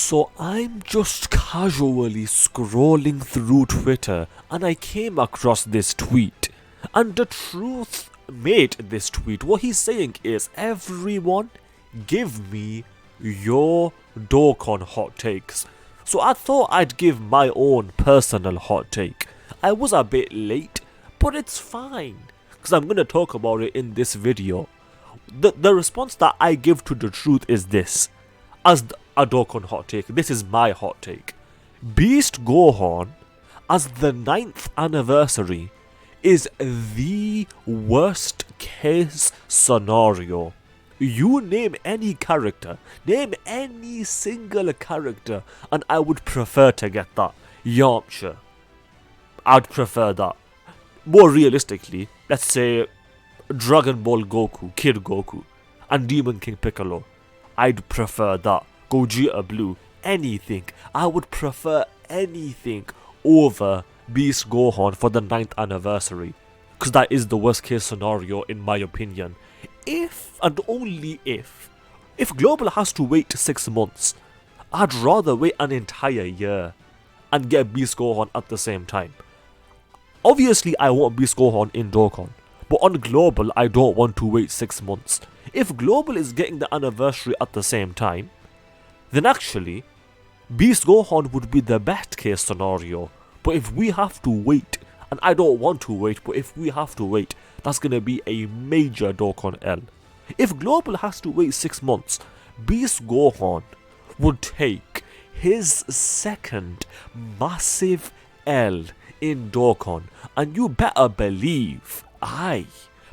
So I'm just casually scrolling through Twitter and I came across this tweet. And the truth made this tweet. What he's saying is, everyone give me your Dokkan hot takes. So I thought I'd give my own personal hot take. I was a bit late, but it's fine, because I'm going to talk about it in this video. The response that I give to the truth is this. As a Dokkan hot take, this is my hot take. Beast Gohan, as the 9th anniversary, is the worst case scenario. You name any character, name any single character, and I would prefer to get that. Yamcha, I'd prefer that. More realistically, let's say Dragon Ball Goku, Kid Goku, and Demon King Piccolo. I'd prefer that. Gogeta Blue, anything. I would prefer anything over Beast Gohan for the 9th anniversary, because that is the worst case scenario in my opinion. If and only if Global has to wait 6 months, I'd rather wait an entire year and get Beast Gohan at the same time. Obviously I want Beast Gohan in Dokkan, but on Global I don't want to wait 6 months. If Global is getting the anniversary at the same time, then actually Beast Gohan would be the best case scenario. But if we have to wait, and I don't want to wait, but if we have to wait, that's going to be a major Dokkan L. If Global has to wait 6 months, Beast Gohan would take his second massive L in Dokkan, and you better believe I,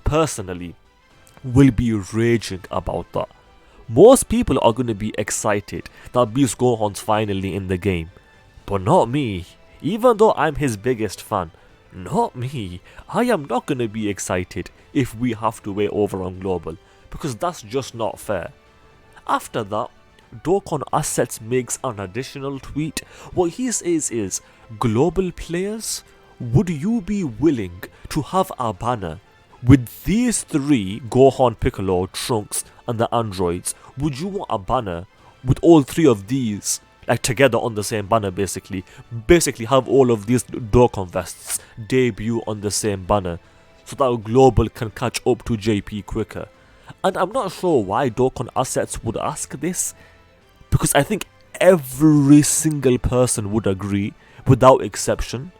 personally, will be raging about that. Most people are going to be excited that Beast Gohan's finally in the game, but not me. Even though I'm his biggest fan, not me. I am not going to be excited if we have to wait over on Global, because that's just not fair. After that, Dokkan Assets makes an additional tweet. What he says is, Global players, would you be willing to have a banner with these 3, Gohan, Piccolo, Trunks and the androids? Would you want a banner with all 3 of these like together on the same banner, basically have all of these Dokkan vests debut on the same banner, so that Global can catch up to JP quicker? And I'm not sure why Dokkan Assets would ask this, because I think every single person would agree, without exception,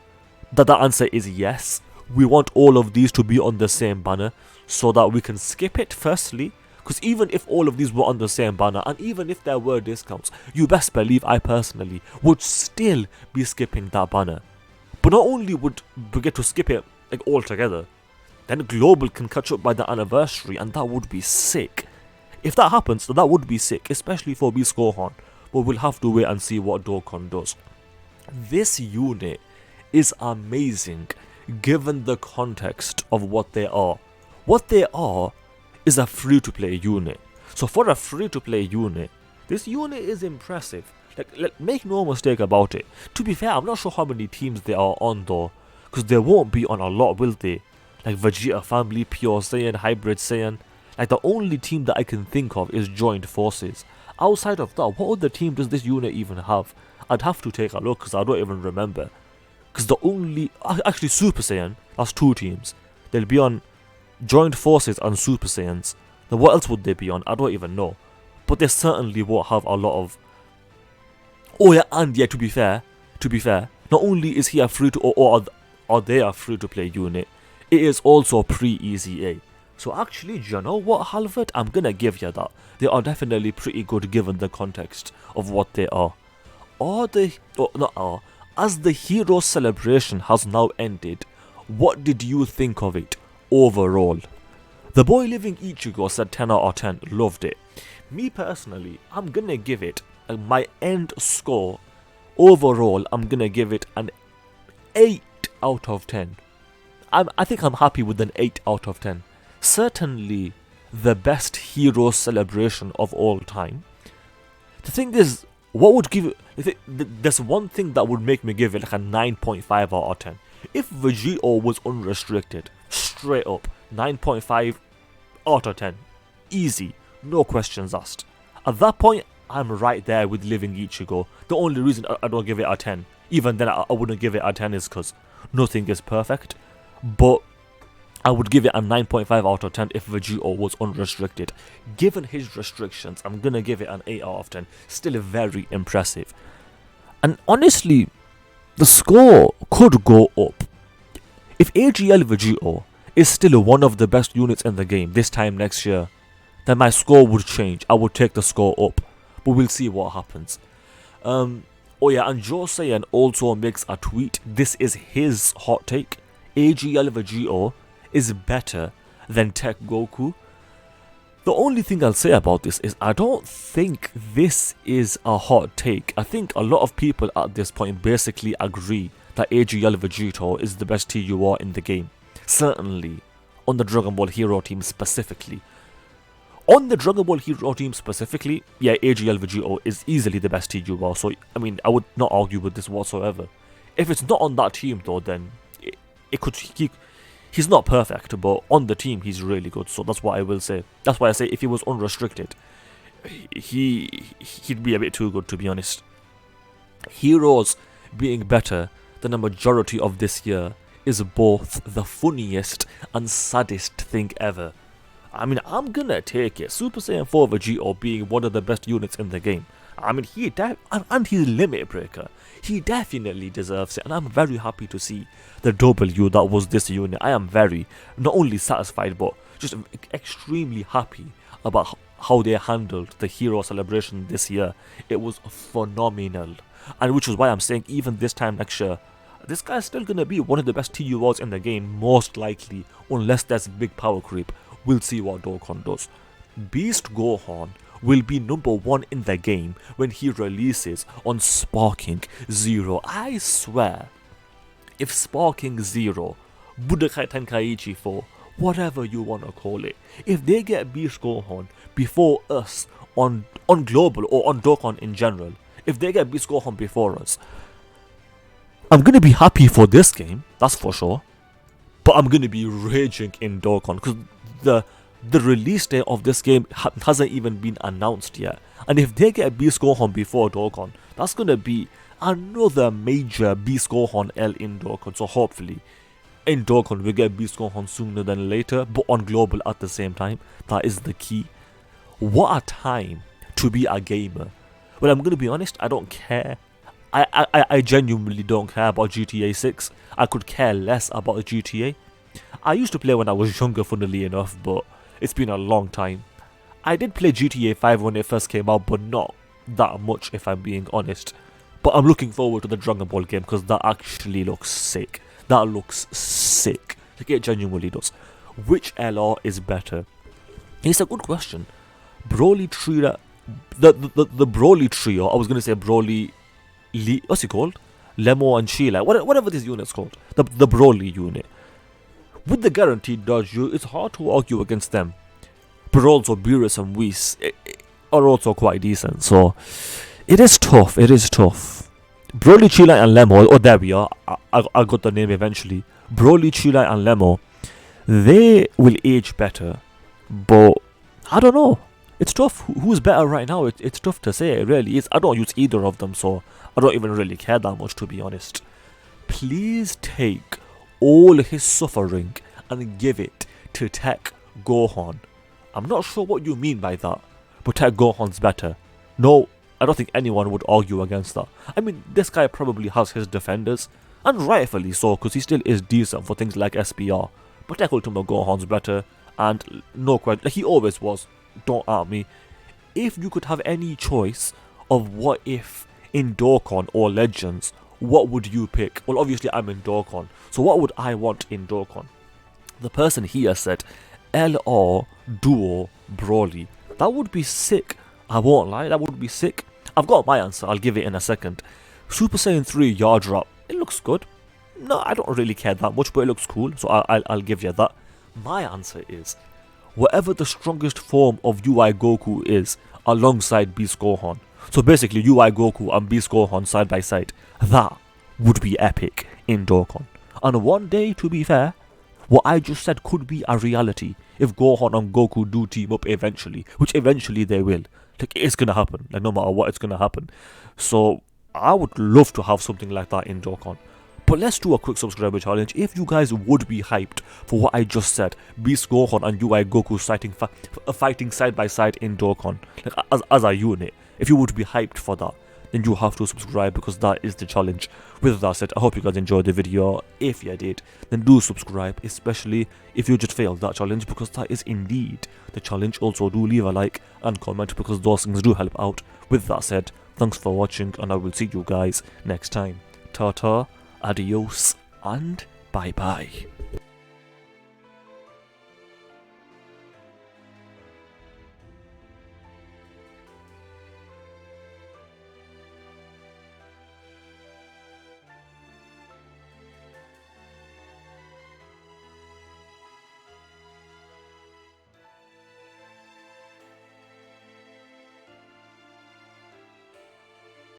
that the answer is yes. We want all of these to be on the same banner, so that we can skip it firstly. Because even if all of these were on the same banner, and even if there were discounts, you best believe I personally would still be skipping that banner. But not only would we get to skip it like altogether, then Global can catch up by the anniversary, and that would be sick. If that happens, that would be sick, especially for Beast Gohan. But we'll have to wait and see what Dokkan does. This unit is amazing, given the context of what they are. What they are is a free-to-play unit. So for a free-to-play unit, this unit is impressive. Like, make no mistake about it. To be fair, I'm not sure how many teams they are on though, because they won't be on a lot, will they? Like Vegeta Family, Pure Saiyan, Hybrid Saiyan. Like, the only team that I can think of is Joined Forces. Outside of that, what other team does this unit even have? I'd have to take a look, because I don't even remember. Because the only... Actually, Super Saiyan, that's 2 teams. They'll be on Joined Forces and Super Saiyans. Then what else would they be on? I don't even know. But they certainly won't have a lot of... Oh yeah, and yeah, to be fair, not only is he a free to... or they a free-to-play unit, it is also pre-EZA. So actually, do you know what, Halvard? I'm gonna give you that. They are definitely pretty good given the context of what they are. As the hero celebration has now ended, what did you think of it overall? The boy living Ichigo said 10 out of 10, loved it. Me personally, I'm gonna give it my end score. Overall, I'm gonna give it an 8 out of 10. I think I'm happy with an 8 out of 10. Certainly the best hero celebration of all time. The thing is, what would give it... There's one thing that would make me give it like a 9.5 out of 10. If Vegito was unrestricted, straight up, 9.5 out of 10. Easy, no questions asked. At that point, I'm right there with Living Ichigo. The only reason I don't give it a 10, even then I wouldn't give it a 10, is because nothing is perfect. But I would give it a 9.5 out of 10 if Vegito was unrestricted. Given his restrictions, I'm gonna give it an 8 out of 10. Still very impressive. And honestly, the score could go up. If AGL Vegito is still one of the best units in the game this time next year, then my score would change. I would take the score up. But we'll see what happens. Oh yeah, and Joe Saiyan also makes a tweet. This is his hot take. AGL Vegito is better than Tech Goku. The only thing I'll say about this is I don't think this is a hot take. I think a lot of people at this point basically agree that AGL Vegito is the best TUR in the game. Certainly on the Dragon Ball Hero team specifically. On the Dragon Ball Hero team specifically, yeah, AGL Vegito is easily the best TUR. So, I mean, I would not argue with this whatsoever. If it's not on that team though, then it could... He's not perfect, but on the team he's really good, so that's what I will say. That's why I say if he was unrestricted, he'd be a bit too good, to be honest. Heroes being better than a majority of this year is both the funniest and saddest thing ever. I mean, I'm gonna take it. Super Saiyan 4 Vegito being one of the best units in the game. I mean, and he's Limit Breaker. He definitely deserves it, and I'm very happy to see the W that was this unit. I am very, not only satisfied, but just extremely happy about how they handled the hero celebration this year. It was phenomenal, and which is why I'm saying even this time next year, this guy's still gonna be one of the best TURs in the game, most likely, unless there's big power creep. We'll see what Dokkan does. Beast Gohan will be number 1 in the game when he releases on Sparking Zero. I swear, if Sparking Zero, Budokai Tenkaichi 4, whatever you wanna call it, if they get Beast Gohan before us on Global or on Dokkan in general, if they get Beast Gohan before us, I'm gonna be happy for this game, that's for sure, but I'm gonna be raging in Dokkan because the release date of this game hasn't even been announced yet. And if they get Beast Gohan before Dokkan, that's gonna be another major Beast Gohan L in Dokkan. So hopefully, in Dokkan we get Beast Gohan sooner than later, but on Global at the same time. That is the key. What a time to be a gamer. Well, I'm gonna be honest, I don't care. I genuinely don't care about GTA 6. I could care less about GTA. I used to play when I was younger, funnily enough, but it's been a long time. I did play GTA 5 when it first came out, but not that much if I'm being honest. But I'm looking forward to the Dragon Ball game because that actually looks sick. That looks sick. Like, it genuinely does. Which LR is better? It's a good question. Broly trio, the Broly trio, I was going to say Broly, what's it called? Lemo and Sheila, whatever this unit's called. The Broly unit. With the guaranteed dodge, it's hard to argue against them. But also Beerus and Whis are also quite decent, so it is tough, Broly, Chila and Lemo, oh there we are, I got the name eventually. Broly, Chila and Lemo, they will age better, but I don't know. It's tough. Who's better right now? It's tough to say, it really is. I don't use either of them, so I don't even really care that much, to be honest. Please take all his suffering and give it to Tech Gohan. I'm not sure what you mean by that, but Tech Gohan's better. No, I don't think anyone would argue against that. I mean, this guy probably has his defenders, and rightfully so, because he still is decent for things like SPR. But Tech Ultimate Gohan's better, and no question, like he always was, don't at me. If you could have any choice of what if in Dokkan or Legends, what would you pick? Well, obviously I'm in Dokkan, so what would I want in Dokkan? The person here said LR Duo Broly. That would be sick. I won't lie, that would be sick. I've got my answer, I'll give it in a second. Super Saiyan 3 Yard Drop. It looks good. No, I don't really care that much, but it looks cool, so I'll give you that. My answer is whatever the strongest form of UI Goku is alongside Beast Gohan. So basically UI Goku and Beast Gohan side by side. That would be epic in Dokkan. And one day, to be fair, what I just said could be a reality if Gohan and Goku do team up eventually, which eventually they will. Like, it's gonna happen. Like, no matter what, it's gonna happen. So I would love to have something like that in Dokkan. But let's do a quick subscriber challenge. If you guys would be hyped for what I just said, Beast Gohan and UI Goku fighting side by side in Dokkan, like as a unit, if you would be hyped for that, then you have to subscribe, because that is the challenge. With that said, I hope you guys enjoyed the video. If you did, then do subscribe, especially if you just failed that challenge, because that is indeed the challenge. Also, do leave a like and comment, because those things do help out. With that said, thanks for watching, and I will see you guys next time. Ta-ta, adios, and bye-bye.